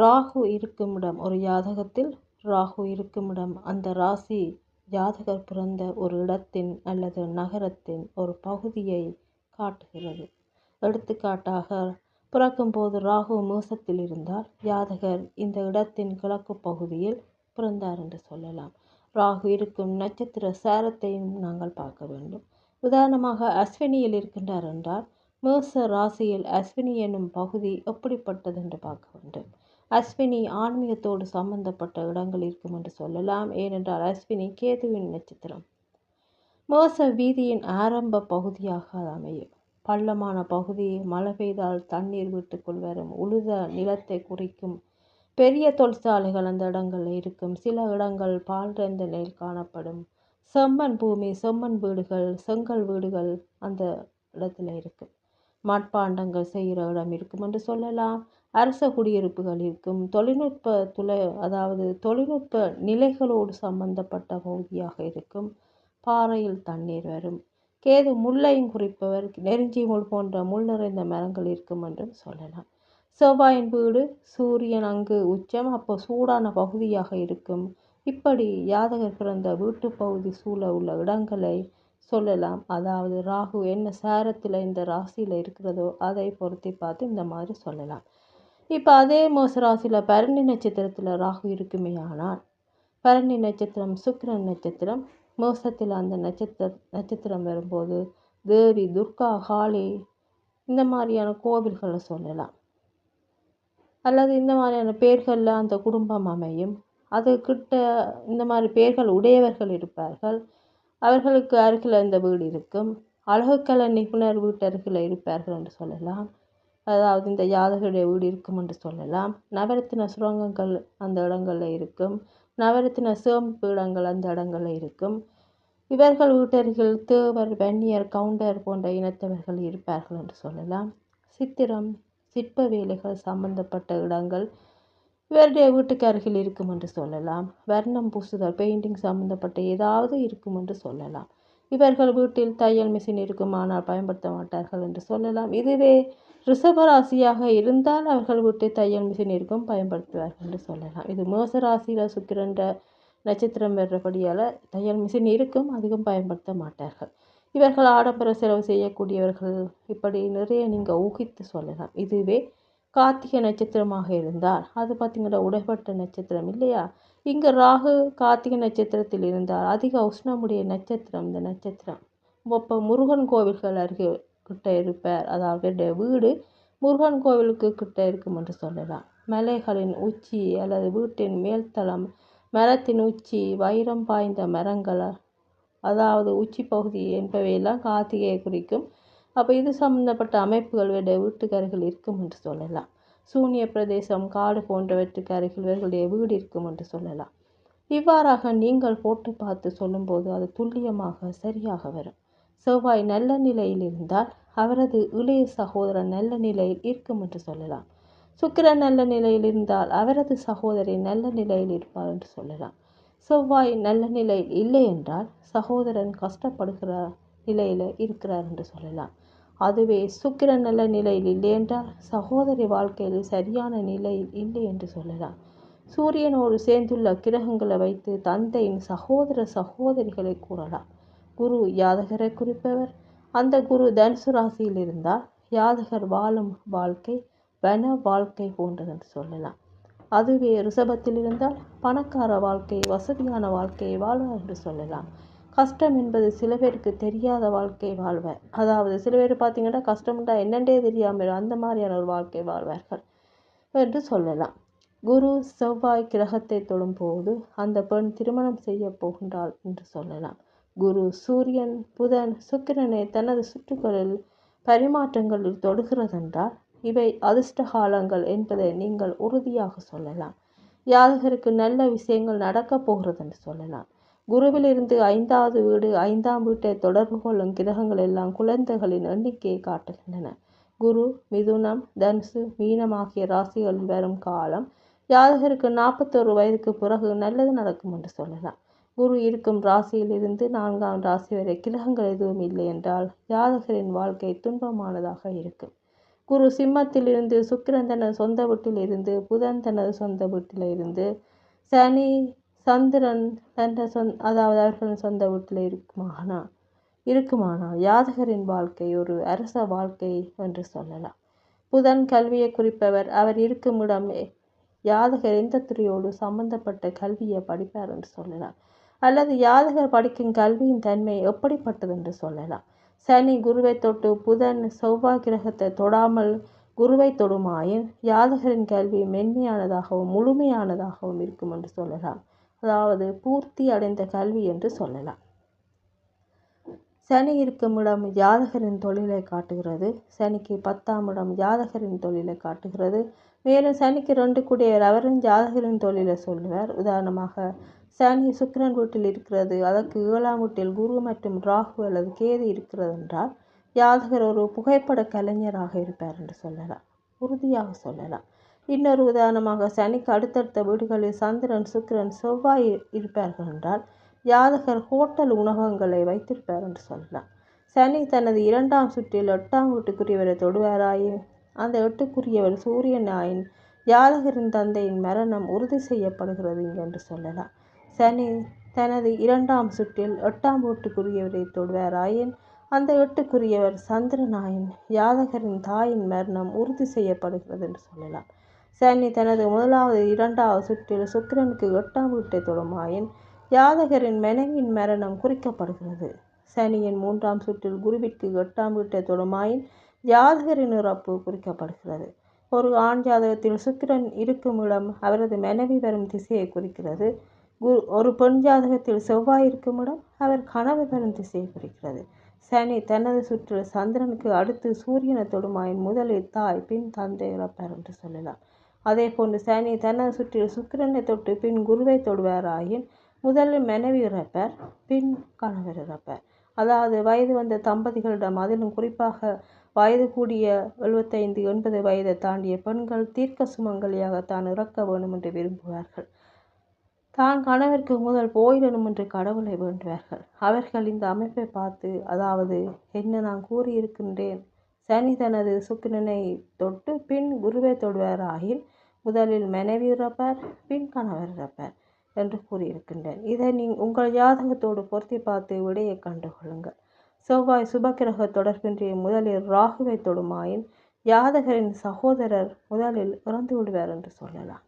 ராகு இருக்குமிடம் ஒரு ஜாதகத்தில் ராகு இருக்குமிடம் அந்த ராசி ஜாதகர் பிறந்த ஒரு இடத்தின் அல்லது நகரத்தின் ஒரு பகுதியை காட்டுகிறது. எடுத்துக்காட்டாக, பிறக்கும்போது ராகு மேசத்தில் இருந்தால் ஜாதகர் இந்த இடத்தின் கிழக்கு பகுதியில் பிறந்தார் என்று சொல்லலாம். ராகு இருக்கும் நட்சத்திர சாரத்தையும் நாங்கள் பார்க்க வேண்டும். உதாரணமாக அஸ்வினியில் இருக்கின்றார் என்றால் மேச ராசியில் அஸ்வினி என்னும் பகுதி எப்படிப்பட்டது என்று பார்க்க வேண்டும். அஸ்வினி ஆன்மீகத்தோடு சம்பந்தப்பட்ட இடங்கள் இருக்கும் என்று சொல்லலாம். ஏனென்றால் அஸ்வினி கேதுவின் நட்சத்திரம். மேச வீதியின் ஆரம்ப பகுதியாக அது அமையும். பள்ளமான பகுதி, மழை பெய்தால் தண்ணீர் வீட்டுக்குள் வரும், உழுத நிலத்தை குறிக்கும். பெரிய தொழிற்சாலைகள் அந்த இடங்களில் இருக்கும். சில இடங்கள் பாழ்ந்த நிலையில் காணப்படும். செம்மண் பூமி, செம்மண் வீடுகள், செங்கல் வீடுகள் அந்த இடத்துல இருக்கும். மட்பாண்டங்கள் செய்கிற இடம் இருக்கும் என்று சொல்லலாம். அரச குடியிருப்புகள் இருக்கும். தொழில்நுட்ப நிலைகளோடு சம்பந்தப்பட்ட பகுதியாக இருக்கும். பாறையில் தண்ணீர் வரும். கேது முள்ளையும் குறிப்பவர். நெருஞ்சி முள் போன்ற முள் நிறைந்த மரங்கள் இருக்கும் என்றும் சொல்லலாம். செவ்வாயின் வீடு, சூரியன் அங்கு உச்சம், அப்போ சூடான பகுதியாக இருக்கும். இப்படி ஜாதகர் பிறந்த வீட்டு பகுதி சூழ உள்ள இடங்களை சொல்லலாம். அதாவது ராகு என்ன சாரத்தில் இந்த ராசியில் இருக்கிறதோ அதை பொருத்தி பார்த்து இந்த மாதிரி சொல்லலாம். இப்போ அதே மேச ராசியில் பரணி நட்சத்திரத்தில் ராகு இருக்குமே ஆனால், பரணி நட்சத்திரம் சுக்கிரன் நட்சத்திரம். மேசத்தில் அந்த நட்சத்திரம் வரும்போது தேவி துர்கா, காளி இந்த மாதிரியான கோவில்களை சொல்லலாம். அல்லது இந்த மாதிரியான பேர்களில் அந்த குடும்பம் அமையும். அது கிட்ட இந்த மாதிரி பேர்கள் உடையவர்கள் இருப்பார்கள். அவர்களுக்கு அருகில் இந்த வீடு இருக்கும். அழகுக்கலை நிபுணர் வீட்டு அருகில் இருப்பார்கள் என்று சொல்லலாம். அதாவது இந்த ஜாதகருடைய வீடு இருக்கும் என்று சொல்லலாம். நவரத்தின சுரங்கங்கள் அந்த இடங்களில் இருக்கும். நவரத்தின சேமிப்பு இடங்கள் அந்த இடங்களில் இருக்கும். இவர்கள் வீட்டருகில் தேவர், வன்னியர், கவுண்டர் போன்ற இனத்தவர்கள் இருப்பார்கள் என்று சொல்லலாம். சித்திரம், சிற்ப வேலைகள் சம்பந்தப்பட்ட இடங்கள் இவருடைய வீட்டுக்கு அருகில் இருக்கும் என்று சொல்லலாம். வர்ணம் பூசுதல், பெயிண்டிங் சம்பந்தப்பட்ட ஏதாவது இருக்கும் என்று சொல்லலாம். இவர்கள் வீட்டில் தையல் மிஷின் இருக்கும், ஆனால் பயன்படுத்த மாட்டார்கள் என்று சொல்லலாம். இதுவே ரிஷபராசியாக இருந்தால் அவர்கள் வீட்டில் தையல் மிஷின் இருக்கும், பயன்படுத்துவார்கள் என்று சொல்லலாம். இது மேச ராசியில் சுக்கிரன்ற நட்சத்திரம் வர்றபடியால் தையல் மிஷின் இருக்கும், அதிகம் பயன்படுத்த மாட்டார்கள். இவர்கள் ஆடம்பர செலவு செய்யக்கூடியவர்கள். இப்படி நிறைய நீங்கள் ஊகித்து சொல்லலாம். இதுவே கார்த்திகை நட்சத்திரமாக இருந்தால் அது பார்த்திங்கன்னா உடைப்பட்ட நட்சத்திரம் இல்லையா. இங்கே ராகு கார்த்திகை நட்சத்திரத்தில் இருந்தால் அதிக உஷ்ணமுடைய நட்சத்திரம் இந்த நட்சத்திரம். இப்போ முருகன் கோவில்கள் அருகே கிட்ட இருப்பார். அதாவது வீடு முருகன் கோவிலுக்கு கிட்ட இருக்கும் என்று சொல்லலாம். மலைகளின் உச்சி அல்லது வீட்டின் மேல்தளம், மரத்தின் உச்சி, வைரம் பாய்ந்த மரங்கள், அதாவது உச்சி பகுதி என்பவையெல்லாம் கார்த்திகையை குறிக்கும். அப்போ இது சம்பந்தப்பட்ட அமைப்புகள் வீட்டுக்கு அருகில் இருக்கும் என்று சொல்லலாம். சூனிய பிரதேசம், காடு போன்றவற்றுக்கு அருகில் இவர்களுடைய வீடு இருக்கும் என்று சொல்லலாம். இவ்வாறாக நீங்கள் போட்டு பார்த்து சொல்லும்போது அது துல்லியமாக சரியாக வரும். செவ்வாய் நல்ல நிலையில் இருந்தால் அவரது இளைய சகோதரன் நல்ல நிலையில் இருக்கும் என்று சொல்லலாம். சுக்கிரன் நல்ல நிலையில் இருந்தால் அவரது சகோதரி நல்ல நிலையில் இருப்பார் என்று சொல்லலாம். செவ்வாய் நல்ல நிலையில் இல்லை என்றால் சகோதரன் கஷ்டப்படுகிற நிலையில் இருக்கிறார் என்று சொல்லலாம். அதுவே சுக்கிரன் நல்ல நிலையில் இல்லை என்றால் சகோதரி வாழ்க்கையில் சரியான நிலையில் இல்லை என்று சொல்லலாம். சூரியனோடு சேர்ந்துள்ள கிரகங்களை வைத்து தந்தையின் சகோதரிகளை கூறலாம். குரு ஜாதகரை குறிப்பவர். அந்த குரு தனுசு ராசியில் இருந்தால் ஜாதகர் வாழும் வாழ்க்கை வன வாழ்க்கை போன்றது என்று சொல்லலாம். அதுவே ரிஷபத்தில் இருந்தால் பணக்கார வாழ்க்கை, வசதியான வாழ்க்கையை வாழ்வார் என்று சொல்லலாம். கஷ்டம் என்பது சில பேருக்கு தெரியாத வாழ்க்கை வாழ்வார். அதாவது சில பேர் பார்த்தீங்கன்னா கஷ்டம்டா என்னென்றே தெரியாமல் அந்த மாதிரியான ஒரு வாழ்க்கை வாழ்வார்கள் என்று சொல்லலாம். குரு செவ்வாய் கிரகத்தை தொடும்போது அந்த பெண் திருமணம் செய்ய போகின்றாள் என்று சொல்லலாம். குரு சூரியன், புதன், சுக்கிரனை தனது சுற்றுகளில் பரிமாற்றங்களில் தொடுகிறதென்றால் இவை அதிர்ஷ்ட காலங்கள் என்பதை நீங்கள் உறுதியாக சொல்லலாம். ஜாதகருக்கு நல்ல விஷயங்கள் நடக்கப் போகிறது என்று சொல்லலாம். குருவிலிருந்து 5வது வீடு, 5ஆம் வீட்டை தொடர்பு கொள்ளும் கிரகங்கள் எல்லாம் குழந்தைகளின் எண்ணிக்கையை காட்டுகின்றன. குரு மிதுனம், தனுசு, மீனம் ஆகிய ராசிகளில் வரும் காலம் ஜாதகருக்கு 41 வயதுக்கு பிறகு நல்லது நடக்கும் என்று சொல்லலாம். குரு இருக்கும் ராசியில் இருந்து 4ஆம் ராசி வரை கிரகங்கள் எதுவும் இல்லை என்றால் ஜாதகரின் வாழ்க்கை துன்பமானதாக இருக்கும். குரு சிம்மத்திலிருந்து, சுக்கிரன் தனது சொந்த வீட்டிலிருந்து, புதன் தனது சொந்த வீட்டில் இருந்து, சனி சந்திரன் அதாவது அவர்களின் சொந்த வீட்டில் இருக்குமானால் யாதகரின் வாழ்க்கை ஒரு அரச வாழ்க்கை என்று சொல்லலாம். புதன் கல்வியை குறிப்பவர். அவர் இருக்கும் இடம் யாதகர் எந்த துறையோடு சம்பந்தப்பட்ட கல்வியை படிப்பார் என்று சொல்லலாம். அல்லது யாதகர் படிக்கும் கல்வியின் தன்மை எப்படிப்பட்டது என்று சொல்லலாம். சனி குருவை தொட்டு புதன் செவ்வாய் கிரகத்தை தொடாமல் குருவை தொடுமாயின் யாதகரின் கல்வி மென்மையானதாகவும் முழுமையானதாகவும் இருக்கும் என்று சொல்லலாம். அதாவது பூர்த்தி அடைந்த கல்வி என்று சொல்லலாம். சனி இருக்கும் இடம் ஜாதகரின் தொழிலை காட்டுகிறது. சனிக்கு 10ஆம் இடம் ஜாதகரின் தொழிலை காட்டுகிறது. மேலும் சனிக்கு 2 கூடியவர் அவரின் ஜாதகரின் தொழிலை சொல்லுவார். உதாரணமாக சனி சுக்கிரன் வீட்டில் இருக்கிறது, அதற்கு 7ஆம் வீட்டில் குரு மற்றும் ராகு அல்லது கேது இருக்கிறது என்றால் ஜாதகர் ஒரு புகைப்பட கலைஞராக இருப்பார் என்று சொல்லலாம், உறுதியாக சொல்லலாம். இன்னொரு உதாரணமாக சனிக்கு அடுத்தடுத்த வீடுகளில் சந்திரன் சுக்கிரன் செவ்வாய் இருப்பார்கள் என்றால் ஜாதகர் ஹோட்டல் உணவகங்களை வைத்திருப்பார் என்று சொல்லலாம். சனி தனது 2ஆம் சுற்றில் 8ஆம் வீட்டுக்குரியவரை தொடுவாராயின் அந்த 8க்குரியவர் சூரியன் ஆயின் ஜாதகரின் தந்தையின் மரணம் உறுதி செய்யப்படுகிறது என்று சொல்லலாம். சனி தனது 2ஆம் சுற்றில் 8ஆம் வீட்டுக்குரியவரை தொடுவாராயின் அந்த 8க்குரியவர் சந்திரனாயின் ஜாதகரின் தாயின் மரணம் உறுதி செய்யப்படுகிறது என்று சொல்லலாம். சனி தனது 1வது 2வது சுற்றில் சுக்கிரனுக்கு 8ஆம் வீட்டை தொடுமாயின் ஜாதகரின் மனைவியின் மரணம் குறிக்கப்படுகிறது. சனியின் 3ஆம் சுற்றில் குருவிற்கு 8ஆம் வீட்டை தொடுமாயின் ஜாதகரின் இறப்பு குறிக்கப்படுகிறது. ஒரு ஆண் ஜாதகத்தில் சுக்கிரன் இருக்கும் இடம் அவரது மனைவி வரும் திசையை குறிக்கிறது. ஒரு பெண் ஜாதகத்தில் செவ்வாய் இருக்கும் இடம் அவர் கணவர் வரும் திசையை குறிக்கிறது. சனி தனது சுற்றில் சந்திரனுக்கு அடுத்து சூரியனை தொடுமாயின் முதலில் தாய் பின் தந்தை இறப்பார் என்று சொல்லலாம். அதே போன்று சனி தனது சுற்றில் சுக்கிரனை தொட்டு பின் குருவை தொடுவாராயின் முதலில் மனைவி இறப்பார், பின் கணவர் இறப்பார். அதாவது வயது வந்த தம்பதிகளிடம், அதிலும் குறிப்பாக வயது கூடிய 75-80 வயதை தாண்டிய பெண்கள் தீர்க்க சுமங்கலியாக தான் இறக்க வேண்டும் என்று விரும்புவார்கள். தான் கணவருக்கு முதல் போயிடணும் என்று கடவுளை வேண்டுவார்கள். அவர்கள் இந்த அமைப்பை பார்த்து, அதாவது என்ன நான் கூறியிருக்கின்றேன், சனி தனது சுக்கிரனை தொட்டு பின் குருவை தொடுவாராயின் முதலில் மனைவி இறப்பார், பின் கணவர் இறப்பார் என்று கூறியிருக்கின்றேன். இதை உங்கள் ஜாதகத்தோடு பொருத்தி பார்த்து விடையை கண்டுகொள்ளுங்கள். செவ்வாய் சுபக்கிரக தொடர்பின்றி முதலில் ராகுவை தொடுமாயின் ஜாதகரின் சகோதரர் முதலில் இறந்து விடுவார் என்று சொல்லலாம்.